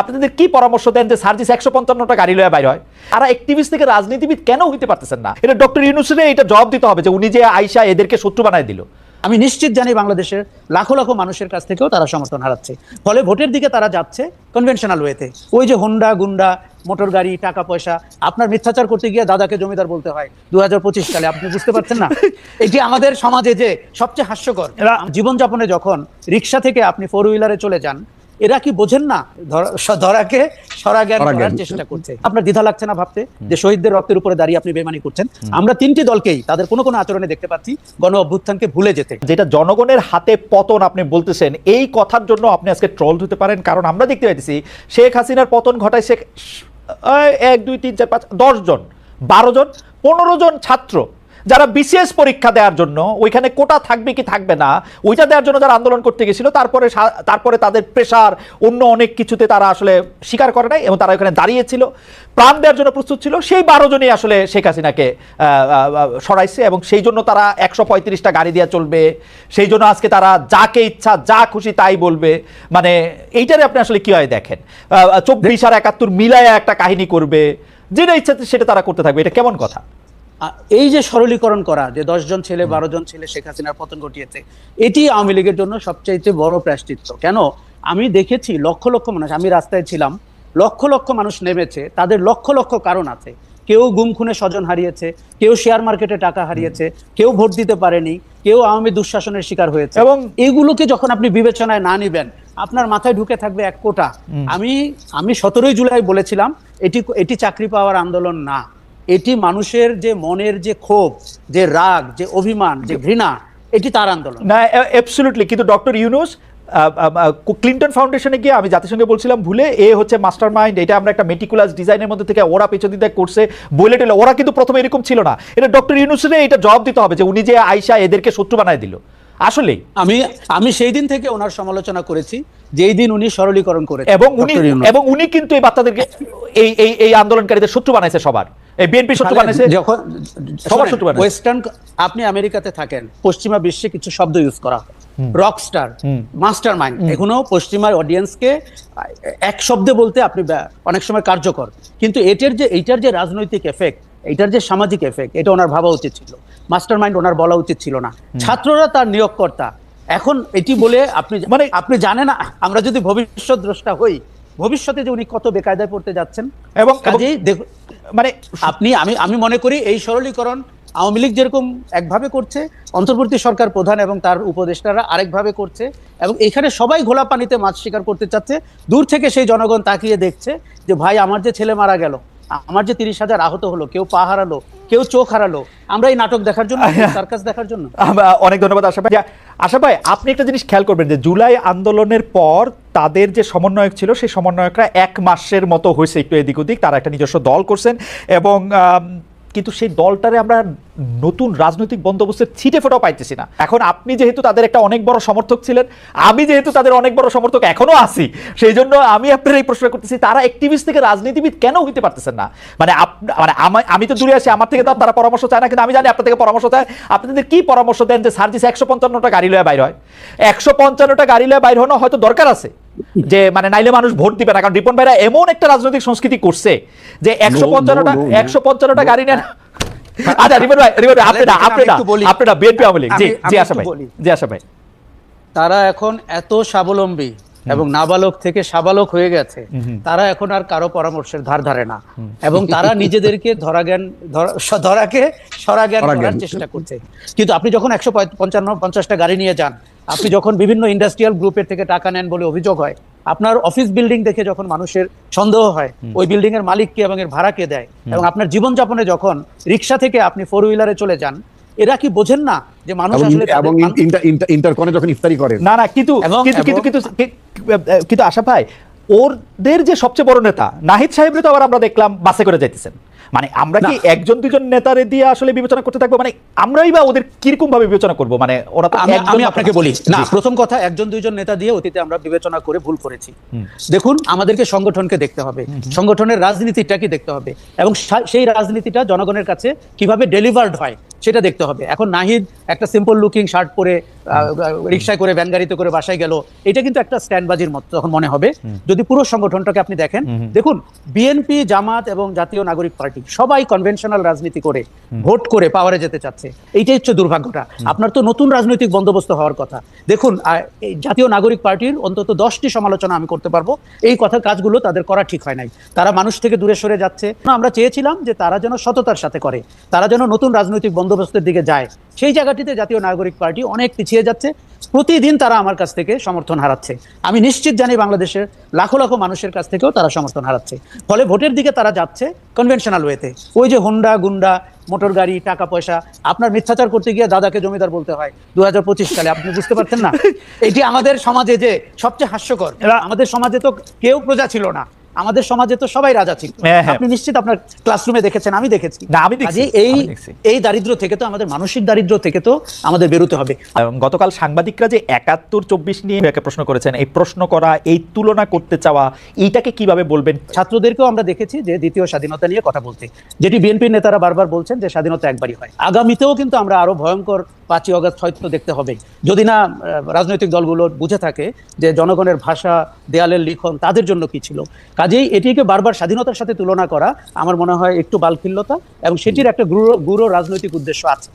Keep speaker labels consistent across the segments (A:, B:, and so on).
A: আপনাদের কি পরামর্শ দেন যে সার্জিস 155টা গাড়ি লয়ে বাইর হয়? আর অ্যাক্টিভিস্ট থেকে রাজনীতিবিদ কেন হইতে পারতেছেন না? এটা ডক্টর ইউনূসের এটা জবাব দিতে হবে যে উনি যে আইসা এদেরকে শত্রু বানায় দিল।
B: আমি নিশ্চিত জানি বাংলাদেশের লাখো লাখো মানুষের কাছ থেকেও তারা সমর্থন হারাচ্ছে, ফলে ভোটের দিকে তারা যাচ্ছে কনভেনশনাল ওয়েতে। ওই যে হোন্ডা গুন্ডা মোটর গাড়ি টাকা পয়সা, আপনার মিথ্যাচার করতে গিয়ে দাদাকে জমিদার বলতে হয় 2025 সালে, আপনি বুঝতে পারছেন না? এটি আমাদের সমাজে যে সবচেয়ে হাস্যকর। জীবনযাপনে যখন রিক্সা থেকে আপনি ফোর হুইলারে চলে যান, এরা কি বোঝেন না ধরাকে সরাজ্ঞান করার চেষ্টা করছে? আপনার দ্বিধা লাগছে না ভাবতে যে শহীদদের রক্তের উপরে দাঁড়িয়ে আপনি বেমানি করছেন? আমরা তিনটি দলকেই তাদের কোনো কোনো আচরণে দেখতে পাচ্ছি গণ অভ্যুত্থানকে ভুলে যেতে।
A: যেটা জনগণের হাতে পতন আপনি বলতেছেন, এই কথার জন্য আপনি আজকে ট্রোল হতে পারেন, কারণ আমরা দেখতে পাইতেছি শেখ হাসিনার পতন ঘটায় 1 2 3 4 5 10 জন 12 জন 15 জন ছাত্র যারা বিসিএস পরীক্ষা দেওয়ার জন্য ওইখানে কোটা থাকবে কি থাকবে না ওইটা দেওয়ার জন্য যারা আন্দোলন করতে গেছিল, তারপরে তাদের প্রেশার অন্য অনেক কিছুতে তারা আসলে স্বীকার করে নাই এবং তারা ওখানে দাঁড়িয়েছিল, প্রাণ দেওয়ার জন্য প্রস্তুত ছিল। সেই 12 জনই আসলে শেখ হাসিনাকে সরাইছে এবং সেই জন্য তারা 135টা গাড়ি দিয়ে চলবে, সেই জন্য আজকে তারা যাকে ইচ্ছা যা খুশি তাই বলবে। মানে এইটারে আপনি আসলে কি হয় দেখেন, 24 আর 71 মিলায়া একটা কাহিনী করবে, যেটা ইচ্ছা সেটা তারা করতে থাকবে। এটা কেমন কথা?
B: এই যে সরলীকরণ করা যে 10 জন ছেলে 12 জন ছেলে শেখ হাসিনার পতন ঘটিয়েছে, এটি আওয়ামী লীগের জন্য সবচাইতে বড় প্রায়শ্চিত্ত। কেন? আমি দেখেছি লক্ষ লক্ষ মানুষ, আমি রাস্তায় ছিলাম, লক্ষ লক্ষ মানুষ নেমেছে, তাদের লক্ষ লক্ষ কারণ আছে। কেউ গুম খুনে স্বজন হারিয়েছে, কেউ শেয়ার মার্কেটে টাকা হারিয়েছে, কেউ ভোট দিতে পারেনি, কেউ আওয়ামী দুঃশাসনের শিকার হয়েছে। এবং এগুলোকে যখন আপনি বিবেচনায় না নিবেন, আপনার মাথায় ঢুকে থাকবে এক কোটা। আমি 17 জুলাই বলেছিলাম এটি চাকরি পাওয়ার আন্দোলন না, এটি মানুষের যে মনের যে ক্ষোভ, যে রাগ, যে অভিমান, যে ঘৃণা, এটি তার আন্দোলন
A: না। অ্যাবসলিউটলি। কিন্তু ডক্টর ইউনূস ক্লিন্টন ফাউন্ডেশনে গিয়ে আমি জাতিসংঘে বলছিলাম ভুলে হচ্ছে মাস্টার মাইন্ড, এটা আমরা একটা মেটিকুলাস ডিজাইনের মধ্যে থেকে ওরা পেছন দিয়ে করছে বলে টেলে, ওরা কিন্তু প্রথমে এরকম ছিল না। এটা ডক্টর ইউনূসের এটা জবাব দিতে হবে যে উনি যে আইসা এদেরকে শত্রু বানায় দিল। আসলে
B: আমি সেই দিন থেকে ওনার সমালোচনা করেছি, যেই দিন উনি সরলীকরণ করেছেন,
A: এবং উনি কিন্তু এই বাচ্চাদেরকে এই আন্দোলনকারীদের শত্রু বানাইছে, সবার এই বিএনপি শত্রু বানাইছে,
B: যখন
A: সবার শত্রু বানাইছে।
B: ওয়েস্টার্ন, আপনি আমেরিকাতে থাকেন, পশ্চিমা বিশ্বে কিছু শব্দ ইউজ করা হয়, রকস্টার, মাস্টার মাইন্ড। এখনো পশ্চিমা অডিয়েন্সকে এক শব্দে বলতে আপনি অনেক সময় কার্যকর, কিন্তু এইটার যে রাজনৈতিক এফেক্ট, এইটার যে সামাজিক এফেক্ট, এটা ওনার ভাবা উচিত ছিল। মাস্টার মাইন্ড ওনার বলা উচিত ছিল না। ছাত্ররা তার নিয়োগকর্তা। এখন এটি বলে আপনি জানেন না, আমরা যদি ভবিষ্যৎ দ্রষ্টা হই, ভবিষ্যতে যে উনি কত বেকায়দায় পড়তে যাচ্ছেন। এবং কাজেই মানে আমি মনে করি এই সরলীকরণ আওয়ামী লীগ যেরকম একভাবে করছে, অন্তর্বর্তী সরকার প্রধান এবং তার উপদেষ্টারা আরেকভাবে করছে, এবং এখানে সবাই ঘোলা পানিতে মাছ শিকার করতে চাচ্ছে। দূর থেকে সেই জনগণ তাকিয়ে দেখছে যে ভাই, আমার যে ছেলে মারা গেল, আমার যে 30,000 আহত হলো, কেউ পা হারালো, কেউ চোখ হারালো, আমরা এই নাটক দেখার জন্য, সার্কাস দেখার জন্য।
A: অনেক ধন্যবাদ আশা ভাই। আশা ভাই, আপনি একটা জিনিস খেয়াল করবেন যে জুলাই আন্দোলনের পর তাদের যে সমন্বয়ক ছিল, সেই সমন্বয়করা 1 মাসের মতো হয়েছে একটু এদিক ওদিক, তারা একটা নিজস্ব দল করছেন এবং কিন্তু সেই দলটারে আমরা নতুন রাজনৈতিক বন্দোবস্তের ছিটে ফোটাও পাইতেছি না। এখন আপনি যেহেতু তাদের একটা অনেক বড় সমর্থক ছিলেন, আমি যেহেতু তাদের অনেক বড় সমর্থক এখনো আছি, সেই জন্য আমি আপনার এই প্রশ্ন করতেছি, তারা অ্যাক্টিভিস্ট থেকে রাজনীতিবিদ কেন হইতে পারতেছেন না? মানে আমি তো দূরে আছি, আমার থেকে তো তারা পরামর্শ চায় না, কিন্তু আমি জানি আপনার থেকে পরামর্শ চায়। আপনাদের কি পরামর্শ দেন যে সার্জিস 155টা গাড়ি লয়ে বাইর হয়? 155টা গাড়ি লয়ে বাইর হওয়া হয়তো দরকার আছে, যে মানে নাইলে মানুষ ভোট দিবে না। কারণ রিপন ভাইরা এমন একটা রাজনৈতিক সংস্কৃতি করছে যে 155টা গাড়ি নেন। আচ্ছা রিপন ভাই, আপনারা বিএনপি আওয়ামী লীগ, জি আশা ভাই,
B: তারা এখন এত স্বাবলম্বী এবং নাবালক থেকে সাবালক হয়ে গেছে, তারা এখন আর কারো পরামর্শের ধার ধারে না, এবং তারা নিজেদেরকে ধরাকে সরাজ্ঞান করার চেষ্টা করছে। কিন্তু আপনি যখন 150টা গাড়ি নিয়ে যান, আপনি যখন বিভিন্ন ইন্ডাস্ট্রিয়াল গ্রুপের থেকে টাকা নেন বলে অভিযোগ হয়, আপনার অফিস বিল্ডিং দেখে যখন মানুষের সন্দেহ হয় ওই বিল্ডিং এর মালিক কে এবং এর ভাড়া কে দেয়, এবং আপনার জীবনযাপনে যখন রিক্সা থেকে আপনি ফোর হুইলারে চলে যান, এরা কি বোঝেন না যে মানুষ আসলে
C: এবং ইন্টারকনে যখন ইফতারি করেন?
A: না কিন্তু আশা ভাই, ওদের যে সবচেয়ে বড় নেতা নাহিদ সাহেবরে তো আবার আমরা দেখলাম বাসে করে যাইতেছেন। মানে আমরা কি 1-2 নেতারে দিয়ে আসলে বিবেচনা করতে থাকবো? মানে আমরাই বা ওদের কিরকম ভাবে বিবেচনা করবো? মানে ওরা তো
B: আমি আপনাকে বলি না, প্রথম কথা, 1-2 নেতা দিয়ে অতীতে আমরা বিবেচনা করে ভুল করেছি। দেখুন, আমাদেরকে সংগঠনকে দেখতে হবে, সংগঠনের রাজনীতিটা কি দেখতে হবে, এবং সেই রাজনীতিটা জনগণের কাছে কিভাবে ডেলিভার্ড হয় সেটা দেখতে হবে। এখন নাহিদ একটা সিম্পল লুকিং শার্ট পরে রিক্সায় করে ভ্যান গাড়িতে করে বাসায় গেল, এটা কিন্তু একটা স্ট্যান্ডবাজির মতো তখন মনে হবে। যদি পুরো সংগঠনটাকে আপনি দেখেন, দেখুন বিএনপি, জামাত এবং জাতীয় নাগরিক পার্টি সবাই কনভেনশনাল রাজনীতি করে ভোট করে পাওয়ারে যেতে চাচ্ছে। এইটাই হচ্ছে দুর্ভাগ্যটা। আপনার তো নতুন রাজনৈতিক বন্দোবস্ত হওয়ার কথা। দেখুন এই জাতীয় নাগরিক পার্টির অন্তত 10টি সমালোচনা আমি করতে পারবো, এই কথার কাজগুলো তাদের করা ঠিক হয় নাই। তারা মানুষ থেকে দূরে সরে যাচ্ছে। আমরা চেয়েছিলাম যে তারা যেন সততার সাথে করে, তারা যেন নতুন রাজনৈতিক বন্দোবস্তের দিকে যায়। সেই জায়গাটিতে জাতীয় নাগরিক পার্টি অনেক পিছিয়ে যাচ্ছে। প্রতিদিন তারা আমার কাছ থেকে সমর্থন হারাচ্ছে। আমি নিশ্চিত জানি বাংলাদেশের লাখো লাখো মানুষের কাছ থেকেও তারা সমর্থন হারাচ্ছে। ফলে ভোটের দিকে তারা যাচ্ছে কনভেনশনাল ওয়েতে। ওই যে হোন্ডা, গুন্ডা, মোটর গাড়ি, টাকা পয়সা, আপনার মিথ্যাচার করতে গিয়ে দাদাকে জমিদার বলতে হয় 2025 সালে, আপনি বুঝতে পারছেন না? এটি আমাদের সমাজে যে সবচেয়ে হাস্যকর। আমাদের সমাজে তো কেউ প্রজা ছিল না, আমাদের সমাজে তো সবাই রাজা ছিল। আপনি নিশ্চিত আপনার ক্লাসরুমে দেখেছেন, আমি দেখেছি। এই দারিদ্র্য থেকে তো আমাদের মানসিক দারিদ্র্য থেকে তো আমাদের বেরোতে হবে।
A: গতকাল সাংবাদিকরা যে 71-24 নিয়ে একটা প্রশ্ন করেছেন, এই প্রশ্ন করা, এই তুলনা করতে চাওয়া, এইটাকে কিভাবে বলবেন?
B: ছাত্রদেরকেও আমরা দেখেছি যে দ্বিতীয় স্বাধীনতা নিয়ে কথা বলতে, যেটি বিএনপির নেতারা বারবার বলছেন যে স্বাধীনতা একবারই হয়। আগামীতেও কিন্তু আমরা আরো ভয়ঙ্কর 5ই অগস্ট হয়তো দেখতে হবে, যদি না রাজনৈতিক দলগুলো বুঝে থাকে যে জনগণের ভাষা, দেয়ালের লিখন তাদের জন্য কি ছিল। কাজেই এটিকে বারবার স্বাধীনতার সাথে তুলনা করা আমার মনে হয় একটু বালখিল্যতা, এবং সেটির একটা গূঢ় রাজনৈতিক উদ্দেশ্য আছে।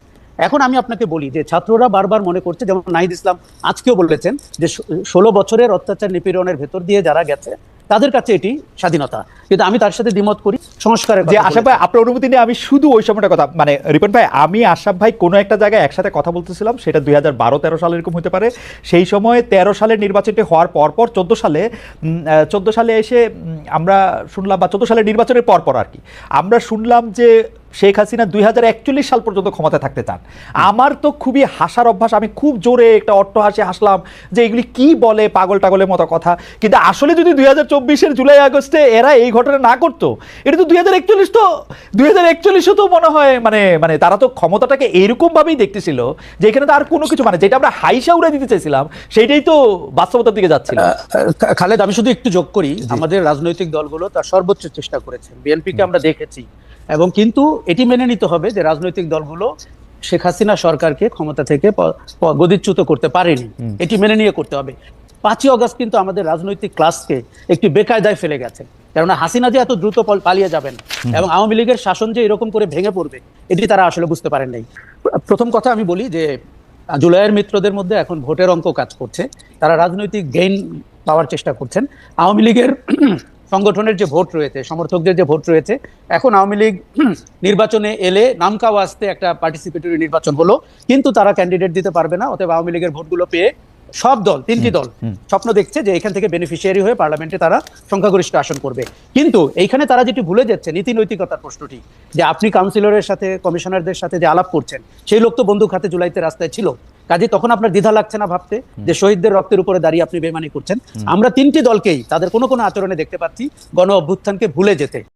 B: এখন আমি আপনাকে বলি যে ছাত্ররা বারবার মনে করছে, যেমন নাহিদ ইসলাম আজকেও বলেছেন যে 16 বছরের অত্যাচার নিপীড়নের ভেতর দিয়ে যারা গেছে তাদের কাছে এটি স্বাধীনতা। কিন্তু আমি তার সাথে দ্বিমত করি। সংস্কারের
A: যে আশরাফ ভাই, আপনার অনুমতি নিয়ে আমি শুধু ওই সময়টা কথা, মানে রিপন ভাই, আমি আশরাফ ভাই কোনো একটা জায়গায় একসাথে কথা বলতেছিলাম, সেটা 2012-13 সালে এরকম হতে পারে। সেই সময় 13 সালের নির্বাচনটি হওয়ার পরপর 14 সালে এসে আমরা শুনলাম, বা 14 সালের নির্বাচনের পরপর আর কি, আমরা শুনলাম যে শেখ হাসিনা 2041 সাল পর্যন্ত ক্ষমতা থাকতে চান। আমার তো খুবই হাসার অভ্যাস, আমি খুব জোরে একটা অট্টহাসি হাসলাম যে এগুলি কি বলে, পাগল টাগলের মতো কথা। কিন্তু আসলে যদি 2024-এর জুলাই আগস্টে এরা এই ঘটনা না করতো, এটা তো 2041 তো মনে হয় মানে তারা তো ক্ষমতাটাকে এইরকম ভাবেই দেখতেছিল যে এখানে তো আর কোনো কিছু, মানে যেটা আমরা হাইসা উড়ে দিতে চাইছিলাম সেটাই তো বাস্তবতার দিকে যাচ্ছিল।
B: খালেদ, আমি শুধু একটু যোগ করি, আমাদের রাজনৈতিক দলগুলো তার সর্বোচ্চ চেষ্টা করেছে। বিএনপিকে আমরা দেখেছি, এবং কিন্তু এটি মেনে নিতে হবে যে রাজনৈতিক দলগুলো শেখ হাসিনা সরকারকে ক্ষমতা থেকে গদিচ্যুত করতে পারেনি, এটি মেনে নিয়ে করতে হবে। 5ই অগস্ট কিন্তু আমাদের রাজনৈতিক ক্লাসকে একটি বেকায়দায় ফেলে গেছে। কেননা হাসিনা যে এত দ্রুত পালিয়ে যাবেন এবং আওয়ামী লীগের শাসন যে এরকম করে ভেঙে পড়বে, এটি তারা আসলে বুঝতে পারেন নাই। প্রথম কথা আমি বলি যে জুলাইয়ের মিত্রদের মধ্যে এখন ভোটের অঙ্ক কাজ করছে, তারা রাজনৈতিক গেইন পাওয়ার চেষ্টা করছেন। আওয়ামী লীগের সংগঠনের যে ভোট রয়েছে, সমর্থকদের যে ভোট রয়েছে, এখন আওয়ামী লীগ নির্বাচনে এলে নামকা ওয়াস্তে একটা পার্টিসিপেটরি নির্বাচন হলো, কিন্তু তারা ক্যান্ডিডেট দিতে পারবে না। অতএব আওয়ামী লীগের ভোটগুলো পেয়ে সব দল, 3টি দল স্বপ্ন দেখছে যে এখান থেকে বেনিফিশিয়ারি হয়ে পার্লামেন্টে তারা সংখ্যাগরিষ্ঠ আসন করবে। কিন্তু এইখানে তারা যেটি ভুলে যাচ্ছে, নীতি নৈতিকতার প্রশ্নটি, যে আপনি কাউন্সিলরের সাথে, কমিশনারদের সাথে যে আলাপ করছেন, সেই লোক তো বন্দুক হাতে জুলাইতে রাস্তায় ছিল। কাজে তখন আপনার দ্বিধা লাগছে না ভাবতে যে শহীদদের রক্তের উপরে দাঁড়িয়ে আপনি বেইমানি করছেন? আমরা 3টি দলকেই তাদের কোনো আচরণে দেখতে পাচ্ছি গণ অভ্যুত্থানকে ভুলে যেতে।